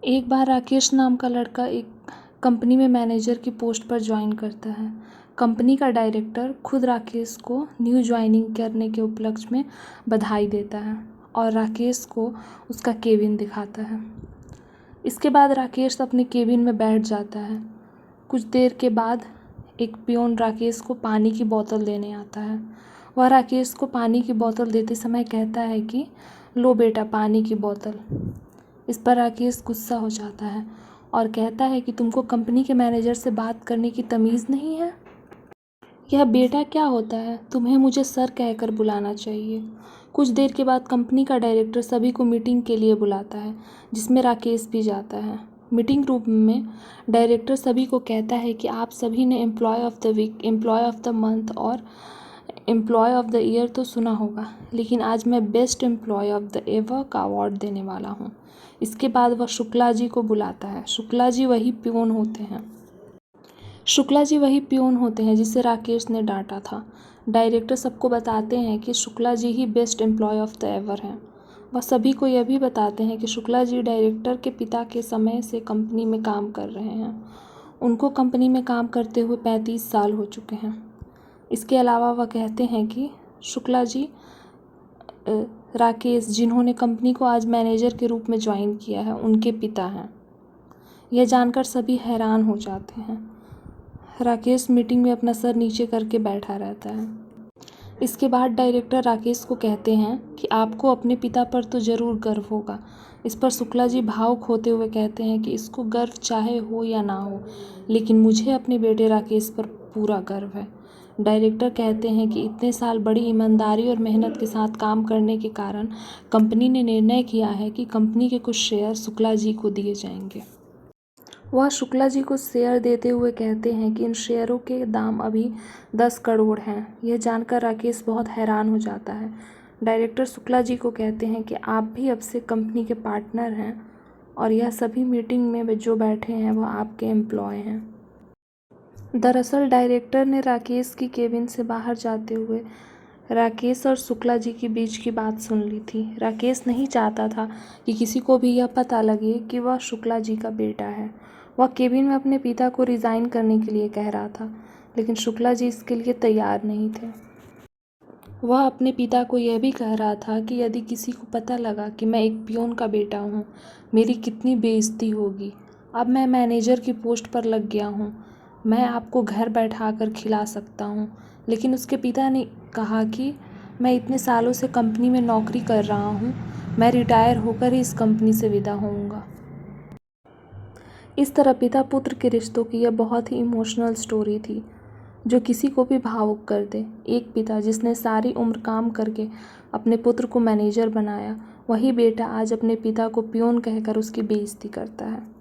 एक बार राकेश नाम का लड़का एक कंपनी में मैनेजर की पोस्ट पर ज्वाइन करता है। कंपनी का डायरेक्टर खुद राकेश को न्यू ज्वाइनिंग करने के उपलक्ष्य में बधाई देता है और राकेश को उसका केबिन दिखाता है। इसके बाद राकेश अपने केबिन में बैठ जाता है। कुछ देर के बाद एक पियोन राकेश को पानी की बोतल देने आता है। वह राकेश को पानी की बोतल देते समय कहता है कि लो बेटा पानी की बोतल। इस पर राकेश गुस्सा हो जाता है और कहता है कि तुमको कंपनी के मैनेजर से बात करने की तमीज़ नहीं है। यह बेटा क्या होता है, तुम्हें मुझे सर कहकर बुलाना चाहिए। कुछ देर के बाद कंपनी का डायरेक्टर सभी को मीटिंग के लिए बुलाता है, जिसमें राकेश भी जाता है। मीटिंग रूम में डायरेक्टर सभी को कहता है कि आप सभी ने employ of the week, employ of the month और एम्प्लॉय ऑफ द ईयर तो सुना होगा, लेकिन आज मैं best employ of the ever का अवार्ड देने वाला हूँ। इसके बाद वह शुक्ला जी को बुलाता है। शुक्ला जी वही पियोन होते हैं जिसे राकेश ने डांटा था। डायरेक्टर सबको बताते हैं कि शुक्ला जी ही best employ of the ever हैं। वह सभी को यह भी बताते हैं कि शुक्ला जी डायरेक्टर के पिता के समय से कंपनी में काम कर रहे हैं। उनको कंपनी में काम करते हुए 35 साल हो चुके हैं। इसके अलावा वह कहते हैं कि शुक्ला जी राकेश जिन्होंने कंपनी को आज मैनेजर के रूप में ज्वाइन किया है, उनके पिता हैं। यह जानकर सभी हैरान हो जाते हैं। राकेश मीटिंग में अपना सर नीचे करके बैठा रहता है। इसके बाद डायरेक्टर राकेश को कहते हैं कि आपको अपने पिता पर तो ज़रूर गर्व होगा। इस पर शुक्ला जी भावुक होते हुए कहते हैं कि इसको गर्व चाहे हो या ना हो, लेकिन मुझे अपने बेटे राकेश पर पूरा गर्व है। डायरेक्टर कहते हैं कि इतने साल बड़ी ईमानदारी और मेहनत के साथ काम करने के कारण कंपनी ने निर्णय किया है कि कंपनी के कुछ शेयर शुक्ला जी को दिए जाएंगे। वह शुक्ला जी को शेयर देते हुए कहते हैं कि इन शेयरों के दाम अभी 10 करोड़ हैं। यह जानकर राकेश बहुत हैरान हो जाता है। डायरेक्टर शुक्ला जी को कहते हैं कि आप भी अब से कंपनी के पार्टनर हैं और यह सभी मीटिंग में जो बैठे हैं वह आपके एम्प्लॉय हैं। दरअसल डायरेक्टर ने राकेश की केबिन से बाहर जाते हुए राकेश और शुक्ला जी के बीच की बात सुन ली थी। राकेश नहीं चाहता था कि किसी को भी यह पता लगे कि वह शुक्ला जी का बेटा है। वह केबिन में अपने पिता को रिज़ाइन करने के लिए कह रहा था, लेकिन शुक्ला जी इसके लिए तैयार नहीं थे। वह अपने पिता को यह भी कह रहा था कि यदि किसी को पता लगा कि मैं एक पियोन का बेटा हूँ, मेरी कितनी बेइज्जती होगी। अब मैं मैनेजर की पोस्ट पर लग गया हूँ, मैं आपको घर बैठा कर खिला सकता हूँ। लेकिन उसके पिता ने कहा कि मैं इतने सालों से कंपनी में नौकरी कर रहा हूँ, मैं रिटायर होकर ही इस कंपनी से विदा होऊंगा। इस तरह पिता पुत्र के रिश्तों की यह बहुत ही इमोशनल स्टोरी थी, जो किसी को भी भावुक कर दे। एक पिता जिसने सारी उम्र काम करके अपने पुत्र को मैनेजर बनाया, वही बेटा आज अपने पिता को पियोन कहकर उसकी बेइज्जती करता है।